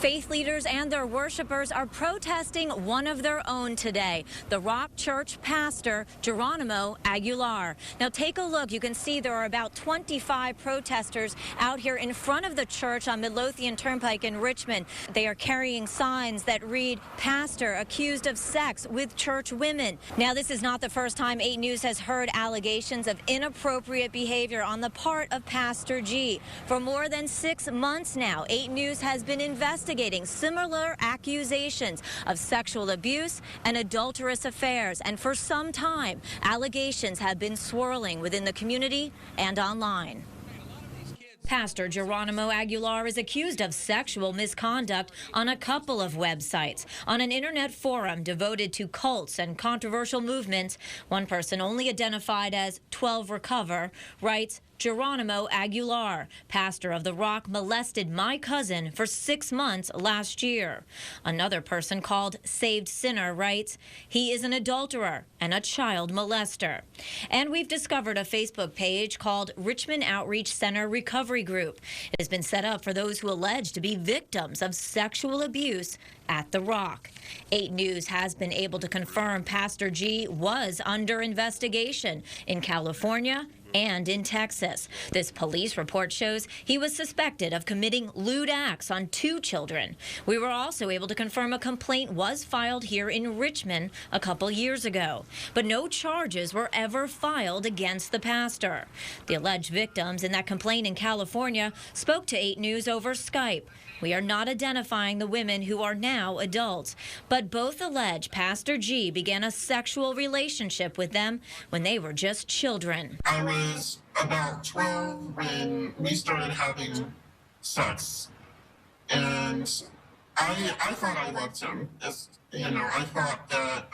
Faith leaders and their worshipers are protesting one of their own today, the Rock Church pastor, Geronimo Aguilar. Now take a look. You can see there are about 25 protesters out here in front of the church on Midlothian Turnpike in Richmond. They are carrying signs that read, "Pastor accused of sex with church women." Now, this is not the first time 8 News has heard allegations of inappropriate behavior on the part of Pastor G. For more than 6 months now, 8 News has been investigating similar accusations of sexual abuse and adulterous affairs. And for some time, allegations have been swirling within the community and online. Pastor Geronimo Aguilar is accused of sexual misconduct on a couple of websites. On an internet forum devoted to cults and controversial movements, one person only identified as 12 Recover writes, "Geronimo Aguilar, pastor of the Rock, molested my cousin for 6 months last year." Another person called Saved Sinner writes, "He is an adulterer and a child molester." And we've discovered a Facebook page called Richmond Outreach Center Recovery Group. It has been set up for those who allege to be victims of sexual abuse at the Rock. 8 News has been able to confirm Pastor G was under investigation in California and in Texas. This police report shows he was suspected of committing lewd acts on 2 children. We were also able to confirm a complaint was filed here in Richmond a couple years ago, but no charges were ever filed against the pastor. The alleged victims in that complaint in California spoke to 8 News over Skype. We are not identifying the women who are now adults, but both allege Pastor G began a sexual relationship with them when they were just children. I was about 12 when we started having sex, and I thought I loved him. I thought that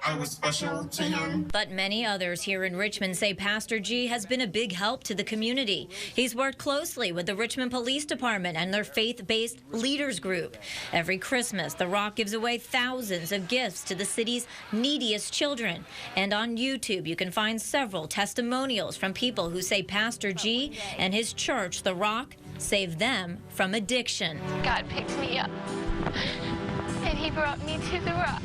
I was special to him. But many others here in Richmond say Pastor G has been a big help to the community. He's worked closely with the Richmond Police Department and their faith-based leaders group. Every Christmas, the Rock gives away thousands of gifts to the city's neediest children. And on YouTube, you can find several testimonials from people who say Pastor G and his church, the Rock, saved them from addiction. God picked me up, and he brought me to the Rock.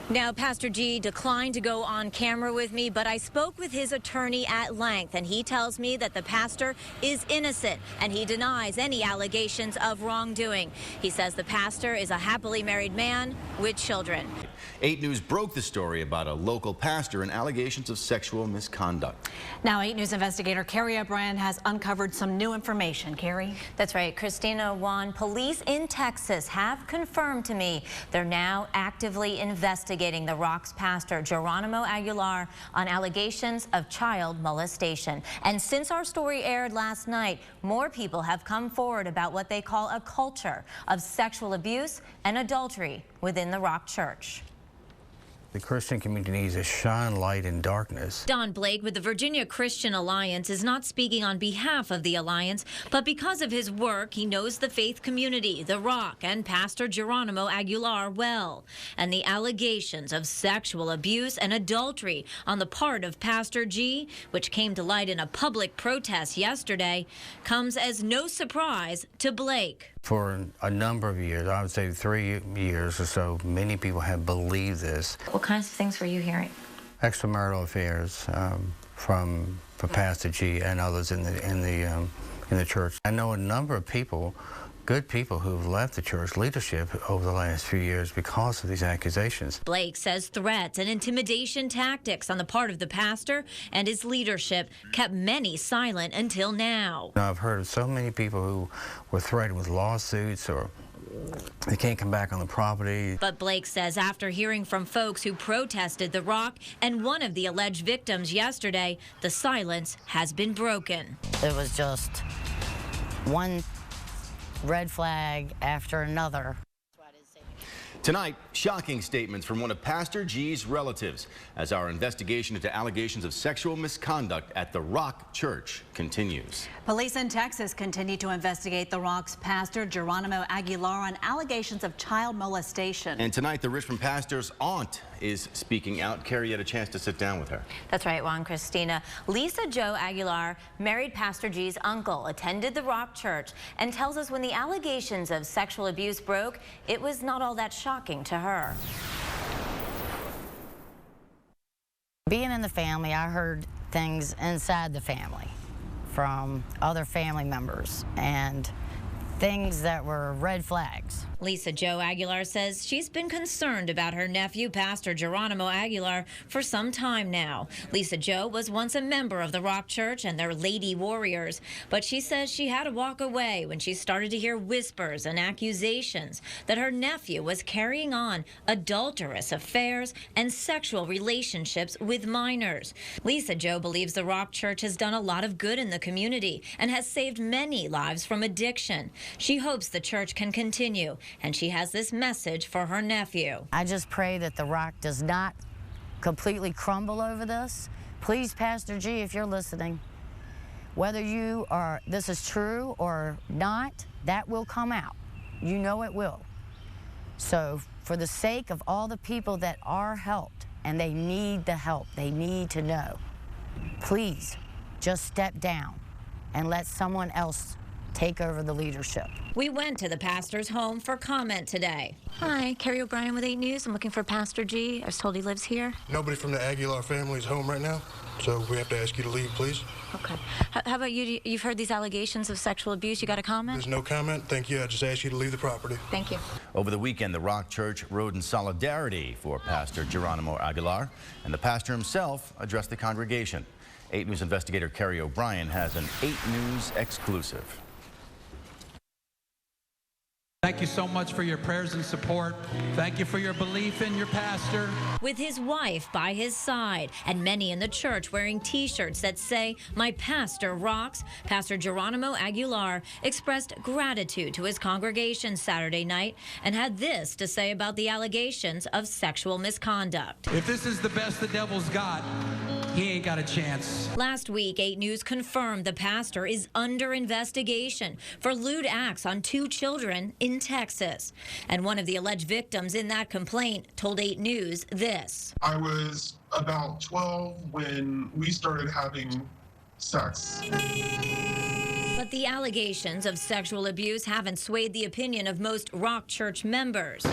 Now, Pastor G declined to go on camera with me, but I spoke with his attorney at length, and he tells me that the pastor is innocent, and he denies any allegations of wrongdoing. He says the pastor is a happily married man with children. 8 News broke the story about a local pastor and allegations of sexual misconduct. Now, 8 News investigator Carrie O'Brien has uncovered some new information. Carrie? That's right, Christina Juan. Police in Texas have confirmed to me they're now actively investigating the Rock's pastor, Geronimo Aguilar, on allegations of child molestation. And since our story aired last night, more people have come forward about what they call a culture of sexual abuse and adultery within the Rock Church. The Christian community needs to shine light in darkness. Don Blake with the Virginia Christian Alliance is not speaking on behalf of the Alliance, but because of his work, he knows the faith community, the Rock, and Pastor Geronimo Aguilar well. And the allegations of sexual abuse and adultery on the part of Pastor G, which came to light in a public protest yesterday, comes as no surprise to Blake. For a number of years, I would say 3 years or so, many people have believed this. What kinds of things were you hearing? Extramarital affairs from Pastor G and others in the church. I know a number of people, good people, who've left the church leadership over the last few years because of these accusations. Blake says threats and intimidation tactics on the part of the pastor and his leadership kept many silent until now. I've heard of so many people who were threatened with lawsuits or they can't come back on the property. But Blake says after hearing from folks who protested the Rock and one of the alleged victims yesterday, the silence has been broken. It was just one red flag after another. Tonight, shocking statements from one of Pastor G's relatives as our investigation into allegations of sexual misconduct at the Roc Church continues. Police in Texas continue to investigate the Roc's pastor, Geronimo Aguilar, on allegations of child molestation. And tonight, the Richmond pastor's aunt is speaking out. Carrie, you had a chance to sit down with her. That's right, Juan. Christina. Lisa Jo Aguilar married Pastor G's uncle, attended the Roc Church, and tells us when the allegations of sexual abuse broke, it was not all that shocking to her. Being in the family, I heard things inside the family from other family members and things that were red flags. Lisa Jo Aguilar says she's been concerned about her nephew, Pastor Geronimo Aguilar, for some time now. Lisa Jo was once a member of the Roc Church and their Lady Warriors, but she says she had to walk away when she started to hear whispers and accusations that her nephew was carrying on adulterous affairs and sexual relationships with minors. Lisa Jo believes the Roc Church has done a lot of good in the community and has saved many lives from addiction. She hopes the church can continue, and she has this message for her nephew. I just pray that the Roc does not completely crumble over this. Please, Pastor G, if you're listening, whether this is true or not, that will come out. You know it will. So for the sake of all the people that are helped, and they need the help, they need to know, please just step down and let someone else take over the leadership. We went to the pastor's home for comment today. Hi, Carrie O'Brien with 8 News. I'm looking for Pastor G. I was told he lives here. Nobody from the Aguilar family is home right now, so we have to ask you to leave, please. Okay. How about you? You've heard these allegations of sexual abuse. You got a comment? There's no comment. Thank you. I just asked you to leave the property. Thank you. Over the weekend, the Roc Church rode in solidarity for Pastor Geronimo Aguilar, and the pastor himself addressed the congregation. 8 News investigator Carrie O'Brien has an 8 News exclusive. Thank you so much for your prayers and support. Thank you for your belief in your pastor. With his wife by his side and many in the church wearing T-shirts that say, "My pastor rocks," Pastor Geronimo Aguilar expressed gratitude to his congregation Saturday night and had this to say about the allegations of sexual misconduct. If this is the best the devil's got, he ain't got a chance. Last week, 8 News confirmed the pastor is under investigation for lewd acts on 2 children in Texas. And one of the alleged victims in that complaint told 8 News this. I was about 12 when we started having sex. But the allegations of sexual abuse haven't swayed the opinion of most Roc Church members.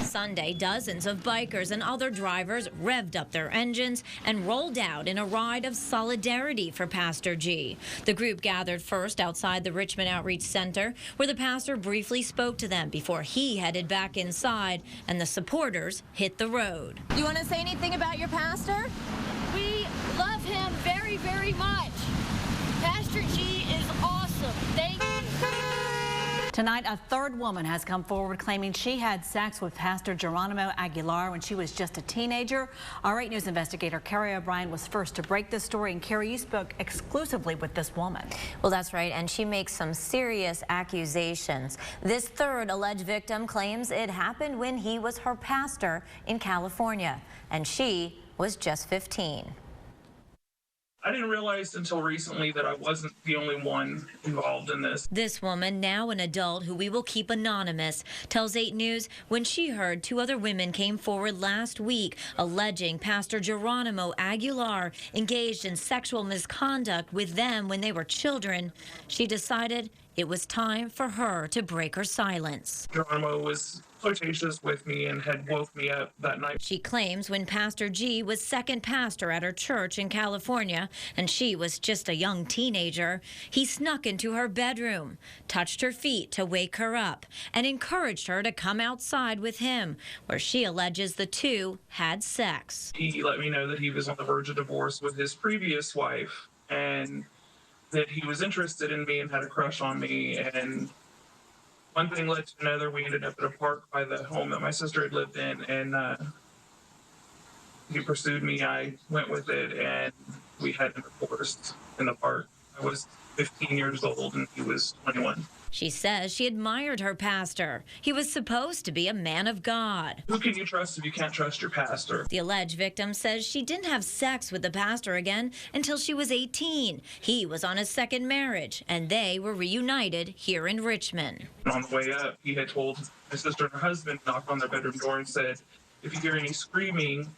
Sunday, dozens of bikers and other drivers revved up their engines and rolled out in a ride of solidarity for Pastor G. The group gathered first outside the Richmond Outreach Center, where the pastor briefly spoke to them before he headed back inside and the supporters hit the road. You want to say anything about your pastor? We love him very, very much. Pastor G is awesome. Thank you. Tonight, a third woman has come forward claiming she had sex with Pastor Geronimo Aguilar when she was just a teenager. Our 8 News investigator Carrie O'Brien was first to break this story, and Carrie, you spoke exclusively with this woman. Well, that's right, and she makes some serious accusations. This third alleged victim claims it happened when he was her pastor in California, and she was just 15. I didn't realize until recently that I wasn't the only one involved in this. This woman, now an adult who we will keep anonymous, tells 8 News when she heard 2 other women came forward last week alleging Pastor Geronimo Aguilar engaged in sexual misconduct with them when they were children, she decided it was time for her to break her silence. Geronimo was flirtatious with me and had woke me up that night. She claims when Pastor G was second pastor at her church in California and she was just a young teenager, he snuck into her bedroom, touched her feet to wake her up, and encouraged her to come outside with him, where she alleges the 2 had sex. He let me know that he was on the verge of divorce with his previous wife and that he was interested in me and had a crush on me, and one thing led to another. We ended up at a park by the home that my sister had lived in, and he pursued me. I went with it, and we had intercourse in the park. I was 15 years old and he was 21. She says she admired her pastor. He was supposed to be a man of God. Who can you trust if you can't trust your pastor? The alleged victim says she didn't have sex with the pastor again until she was 18. He was on his second marriage, and they were reunited here in Richmond. On the way up, he had told my sister and her husband, knocked on their bedroom door and said, if you hear any screaming,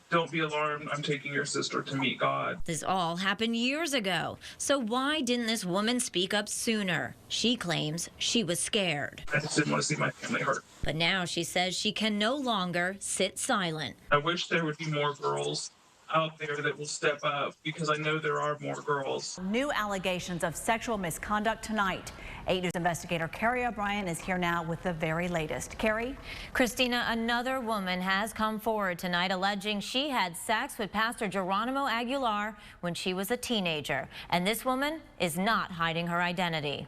don't be alarmed, I'm taking your sister to meet God. This all happened years ago. So why didn't this woman speak up sooner? She claims she was scared. I just didn't want to see my family hurt. But now she says she can no longer sit silent. I wish there would be more girls out there that will step up, because I know there are more girls. New allegations of sexual misconduct tonight. 8 News investigator Carrie O'Brien is here now with the very latest. Carrie? Christina, another woman has come forward tonight alleging she had sex with Pastor Geronimo Aguilar when she was a teenager. And this woman is not hiding her identity.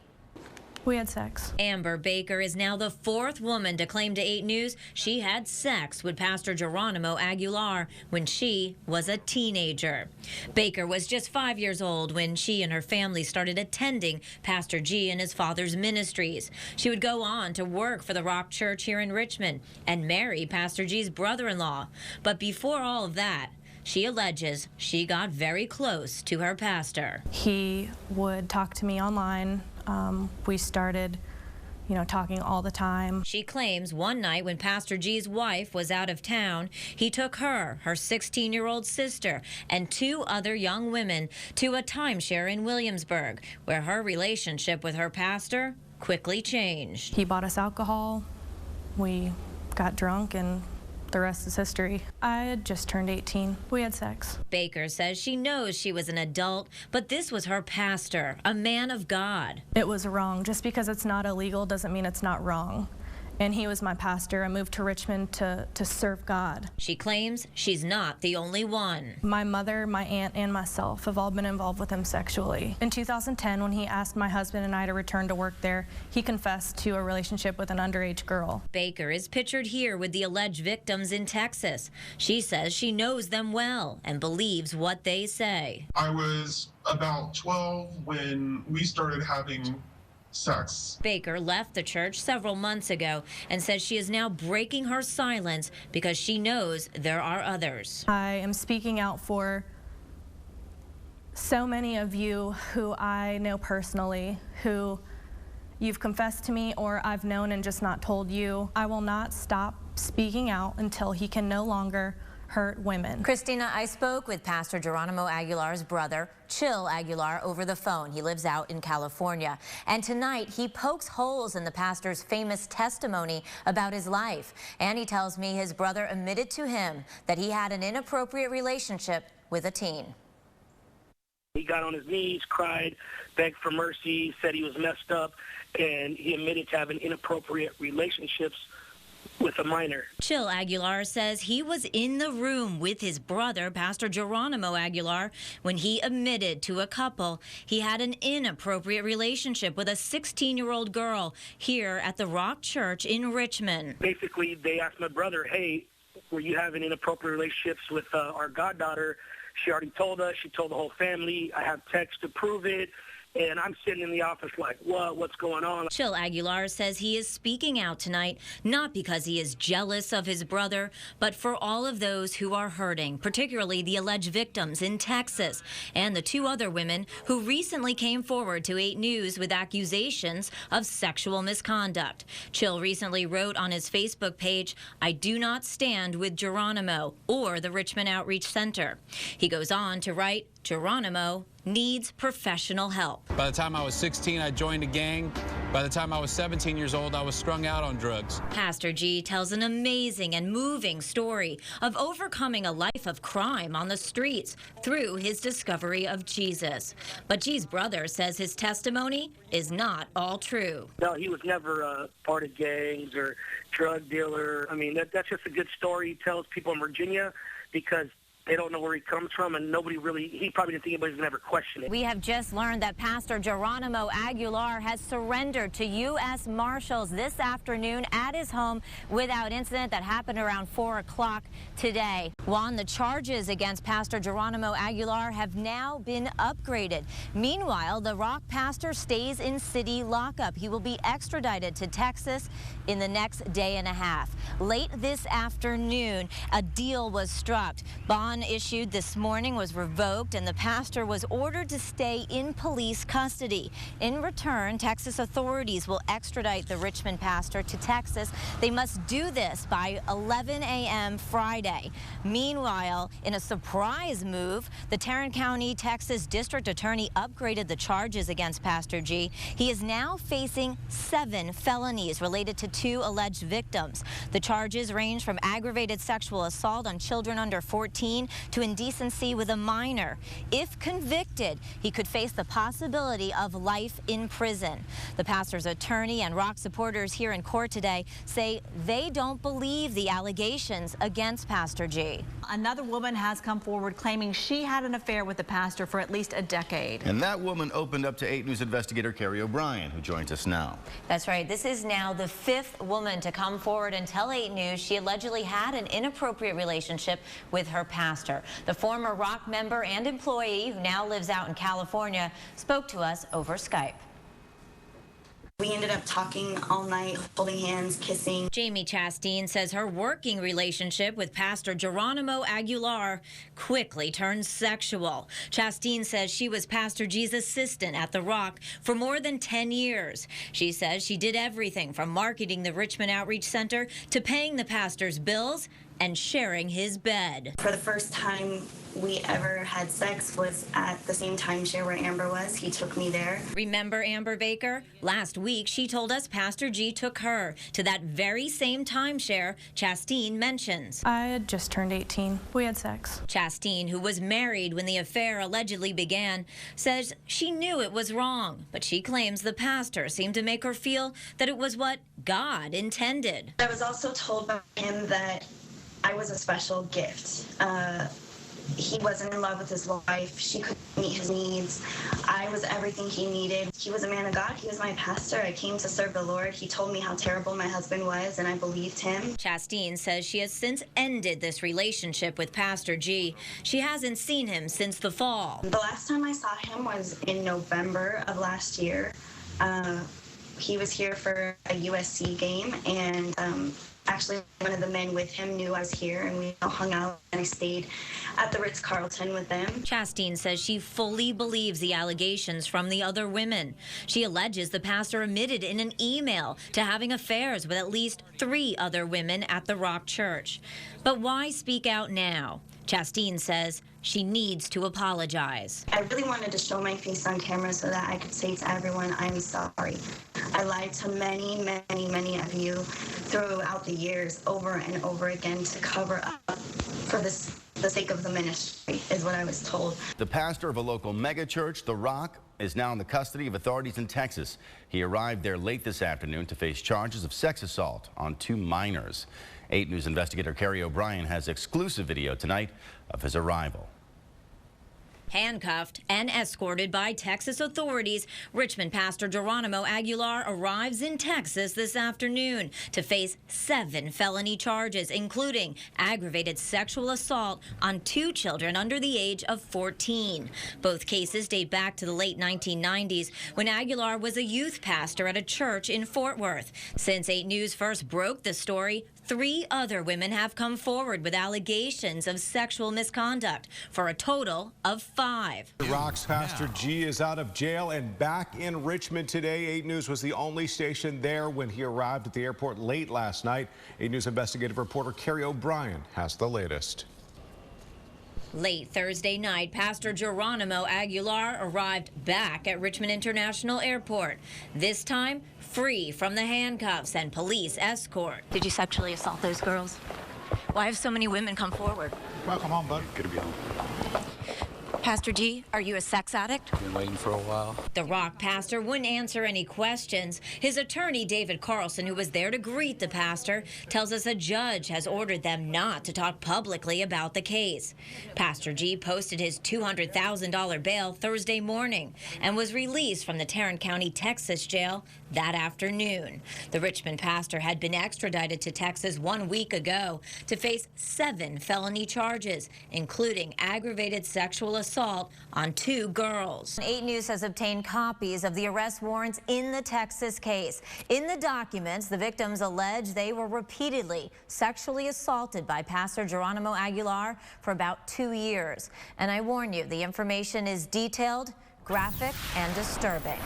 We had sex. Amber Baker is now the 4th woman to claim to 8 News she had sex with Pastor Geronimo Aguilar when she was a teenager. Baker was just 5 years old when she and her family started attending Pastor G and his father's ministries. She would go on to work for the Roc Church here in Richmond and marry Pastor G's brother-in-law. But before all of that, she alleges she got very close to her pastor. He would talk to me online. We started, talking all the time. She claims one night when Pastor G's wife was out of town, he took her 16-year-old sister, and 2 other young women to a timeshare in Williamsburg, where her relationship with her pastor quickly changed. He bought us alcohol. We got drunk, and the rest is history. I had just turned 18. We had sex. Baker says she knows she was an adult, but this was her pastor, a man of God. It was wrong. Just because it's not illegal doesn't mean it's not wrong. And he was my pastor. I moved to Richmond to serve God. She claims she's not the only one. My mother, my aunt, and myself have all been involved with him sexually. In 2010, when he asked my husband and I to return to work there, he confessed to a relationship with an underage girl. Baker is pictured here with the alleged victims in Texas. She says she knows them well and believes what they say. I was about 12 when we started having sex. Baker left the church several months ago and says she is now breaking her silence because she knows there are others. I am speaking out for so many of you who I know personally, who you've confessed to me or I've known and just not told you. I will not stop speaking out until he can no longer hurt women. Christina, I spoke with Pastor Geronimo Aguilar's brother, Chill Aguilar, over the phone. He lives out in California. And tonight, he pokes holes in the pastor's famous testimony about his life. And he tells me his brother admitted to him that he had an inappropriate relationship with a teen. He got on his knees, cried, begged for mercy, said he was messed up, and he admitted to having inappropriate relationships with a minor. Chill Aguilar says he was in the room with his brother, Pastor Geronimo Aguilar, when he admitted to a couple he had an inappropriate relationship with a 16-year-old girl here at the Roc Church in Richmond. Basically, they asked my brother, hey, were you having inappropriate relationships with our goddaughter? She already told us. She told the whole family. I have text to prove it. And I'm sitting in the office like, what's going on? Chill Aguilar says he is speaking out tonight, not because he is jealous of his brother, but for all of those who are hurting, particularly the alleged victims in Texas and the 2 other women who recently came forward to 8 News with accusations of sexual misconduct. Chill recently wrote on his Facebook page, "I do not stand with Geronimo or the Richmond Outreach Center." He goes on to write, Geronimo needs professional help. By the time I was 16, I joined a gang. By the time I was 17 years old, I was strung out on drugs. Pastor G tells an amazing and moving story of overcoming a life of crime on the streets through his discovery of Jesus. But G's brother says his testimony is not all true. No, he was never a part of gangs or drug dealer. I mean, that's just a good story he tells people in Virginia because They don't know where he comes from, and he probably didn't think anybody's going to ever question it. We have just learned that Pastor Geronimo Aguilar has surrendered to U.S. Marshals this afternoon at his home without incident. That happened around 4 o'clock today. Juan, the charges against Pastor Geronimo Aguilar have now been upgraded. Meanwhile, the Roc pastor stays in city lockup. He will be extradited to Texas in the next day and a half. Late this afternoon, a deal was struck. Bond issued this morning was revoked, and the pastor was ordered to stay in police custody. In return, Texas authorities will extradite the Richmond pastor to Texas. They must do this by 11 a.m. Friday. Meanwhile, in a surprise move, the Tarrant County, Texas District Attorney upgraded the charges against Pastor G. He is now facing 7 felonies related to 2 alleged victims. The charges range from aggravated sexual assault on children under 14 to indecency with a minor. If convicted, he could face the possibility of life in prison. The pastor's attorney and Roc supporters here in court today say they don't believe the allegations against Pastor G. Another woman has come forward claiming she had an affair with the pastor for at least a decade. And that woman opened up to 8 News investigator Carrie O'Brien, who joins us now. That's right. This is now the 5th woman to come forward and tell 8 News she allegedly had an inappropriate relationship with her pastor. The former Roc member and employee, who now lives out in California, spoke to us over Skype. We ended up talking all night, holding hands, kissing. Jamie Chastain says her working relationship with Pastor Geronimo Aguilar quickly turned sexual. Chastain says she was Pastor G's assistant at the Roc for more than 10 years. She says she did everything from marketing the Richmond Outreach Center to paying the pastor's bills and sharing his bed. For the first time we ever had sex was at the same timeshare where Amber was. He took me there. Remember Amber Baker? Last week, she told us Pastor G took her to that very same timeshare Chastain mentions. I had just turned 18. We had sex. Chastain, who was married when the affair allegedly began, says she knew it was wrong, but she claims the pastor seemed to make her feel that it was what God intended. I was also told by him that I was a special gift. He wasn't in love with his wife. She couldn't meet his needs. I was everything he needed. He was a man of God. He was my pastor. I came to serve the Lord. He told me how terrible my husband was, and I believed him. Chastain says she has since ended this relationship with Pastor G. She hasn't seen him since the fall. The last time I saw him was in November of last year. He was here for a USC game, and actually one of the men with him knew I was here, and we all hung out, and I stayed at the Ritz-Carlton with them. Chastain says she fully believes the allegations from the other women. She alleges the pastor admitted in an email to having affairs with at least 3 other women at the Roc Church. But why speak out now? Chastain says she needs to apologize. I really wanted to show my face on camera so that I could say to everyone, I'm sorry. I lied to many, many, many of you throughout the years over and over again to cover up for the sake of the ministry, is what I was told. The pastor of a local megachurch, the Roc, is now in the custody of authorities in Texas. He arrived there late this afternoon to face charges of sex assault on 2 minors. 8 News investigator Carrie O'Brien has exclusive video tonight of his arrival. Handcuffed and escorted by Texas authorities, Richmond pastor Geronimo Aguilar arrives in Texas this afternoon to face 7 felony charges, including aggravated sexual assault on 2 children under the age of 14. Both cases date back to the late 1990s when Aguilar was a youth pastor at a church in Fort Worth. Since 8 News first broke the story, 3 other women have come forward with allegations of sexual misconduct for a total of 5. Roc's Pastor G is out of jail and back in Richmond today. 8 News was the only station there when he arrived at the airport late last night. 8 News investigative reporter Carrie O'Brien has the latest. Late Thursday night, Pastor Geronimo Aguilar arrived back at Richmond International Airport. This time, free from the handcuffs and police escort. Did you sexually assault those girls? Why have so many women come forward? Welcome home, bud. Good to be home. Pastor G, are you a sex addict? Been waiting for a while. The Roc pastor wouldn't answer any questions. His attorney, David Carlson, who was there to greet the pastor, tells us a judge has ordered them not to talk publicly about the case. Pastor G posted his $200,000 bail Thursday morning and was released from the Tarrant County, Texas jail that afternoon. The Richmond pastor had been extradited to Texas 1 week ago to face 7 felony charges, including aggravated sexual assault on 2 girls. 8 News has obtained copies of the arrest warrants in the Texas case. In the documents, the victims allege they were repeatedly sexually assaulted by Pastor Geronimo Aguilar for about 2 years. And I warn you, the information is detailed, graphic, and disturbing.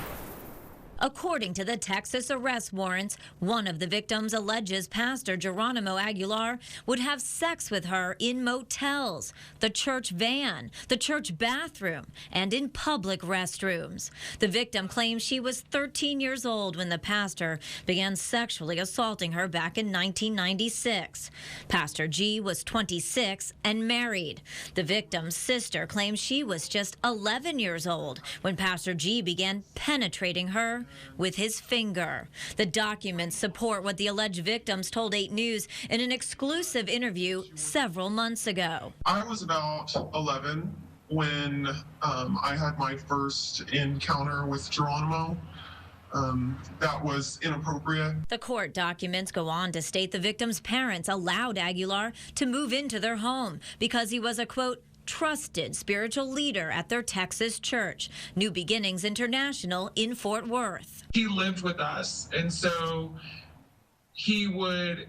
According to the Texas arrest warrants, one of the victims alleges Pastor Geronimo Aguilar would have sex with her in motels, the church van, the church bathroom, and in public restrooms. The victim claims she was 13 years old when the pastor began sexually assaulting her back in 1996. Pastor G was 26 and married. The victim's sister claims she was just 11 years old when Pastor G began penetrating her with his finger. The documents support what the alleged victims told 8 News in an exclusive interview several months ago. I was about 11 when I had my first encounter with Geronimo. That was inappropriate. The court documents go on to state the victim's parents allowed Aguilar to move into their home because he was a, quote, trusted spiritual leader at their Texas church, New Beginnings International in Fort Worth. He lived with us, and so he would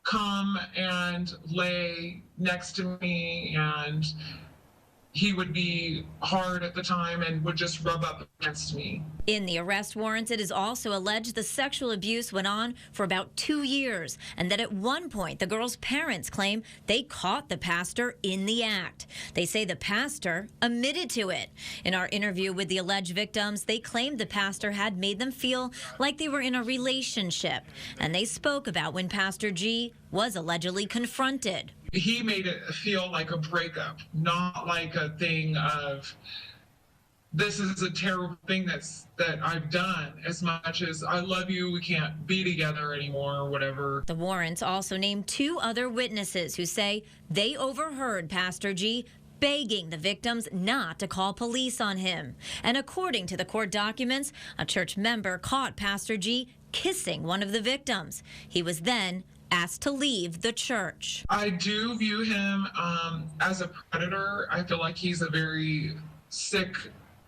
come and lay next to me, and he would be hard at the time and would just rub up against me. In the arrest warrants, it is also alleged the sexual abuse went on for about 2 years, and that at one point the girls' parents claim they caught the pastor in the act. They say the pastor admitted to it. In our interview with the alleged victims, they claimed the pastor had made them feel like they were in a relationship, and they spoke about when Pastor G was allegedly confronted. He made it feel like a breakup, not like a thing of, this is a terrible thing that I've done, as much as I love you, we can't be together anymore or whatever. The warrants also named 2 other witnesses who say they overheard Pastor G begging the victims not to call police on him. And according to the court documents, a church member caught Pastor G kissing one of the victims. He was then asked to leave the church. I do view him as a predator. I feel like he's a very sick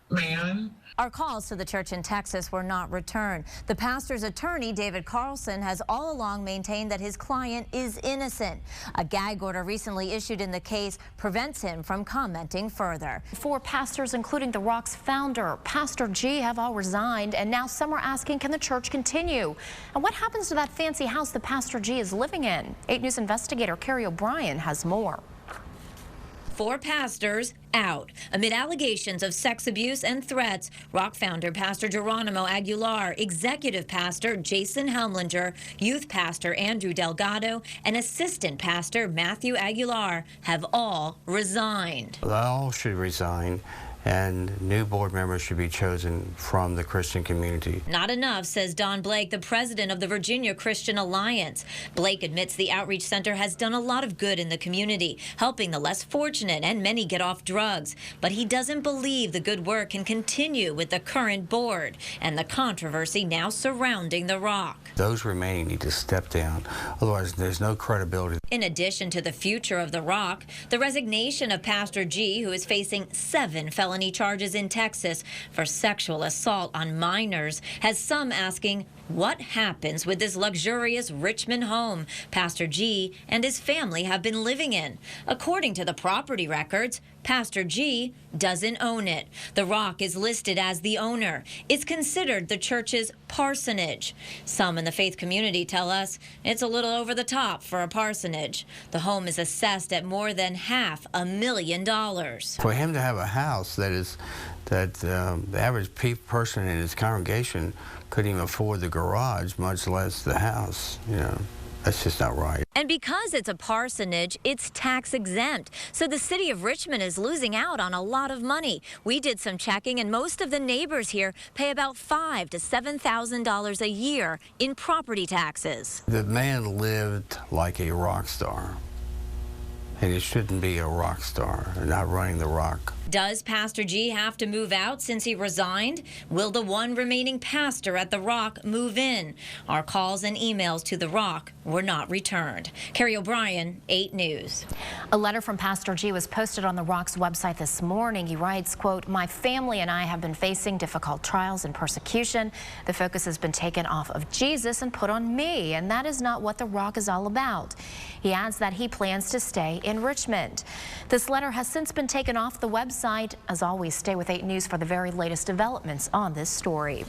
man. Our calls to the church in Texas were not returned. The pastor's attorney, David Carlson, has all along maintained that his client is innocent. A gag order recently issued in the case prevents him from commenting further. 4 pastors, including the Roc's founder, Pastor G, have all resigned, and now some are asking, can the church continue? And what happens to that fancy house that Pastor G is living in? 8 News investigator Carrie O'Brien has more. 4 pastors out amid allegations of sex abuse and threats. Roc founder Pastor Geronimo Aguilar, executive pastor Jason Helmlinger, youth pastor Andrew Delgado, and assistant pastor Matthew Aguilar have all resigned. They all should resign, and new board members should be chosen from the Christian community. Not enough, says Don Blake, the president of the Virginia Christian Alliance. Blake admits the Outreach Center has done a lot of good in the community, helping the less fortunate and many get off drugs. But he doesn't believe the good work can continue with the current board and the controversy now surrounding the Roc. Those remaining need to step down, otherwise there's no credibility. In addition to the future of the Roc, the resignation of Pastor G, who is facing 7 felony charges in Texas for sexual assault on minors, has some asking what happens with this luxurious Richmond home Pastor G and his family have been living in. According to the property records, Pastor G doesn't own it. The Roc is listed as the owner. It's considered the church's parsonage. Some in the faith community tell us it's a little over the top for a parsonage. The home is assessed at more than $500,000. For him to have a house that the average person in his congregation couldn't even afford the garage, much less the house, you know, that's just not right. And because it's a parsonage, it's tax exempt. So the city of Richmond is losing out on a lot of money. We did some checking, and most of the neighbors here pay about $5,000 to $7,000 a year in property taxes. The man lived like a rock star, and he shouldn't be a rock star, not running the rock. Does Pastor G have to move out since he resigned? Will the one remaining pastor at The Roc move in? Our calls and emails to The Roc were not returned. Carrie O'Brien, 8 News. A letter from Pastor G was posted on The Roc's website this morning. He writes, quote, "My family and I have been facing difficult trials and persecution. The focus has been taken off of Jesus and put on me, and that is not what The Roc is all about." He adds that he plans to stay in Richmond. This letter has since been taken off the website. As always, stay with 8 News for the very latest developments on this story.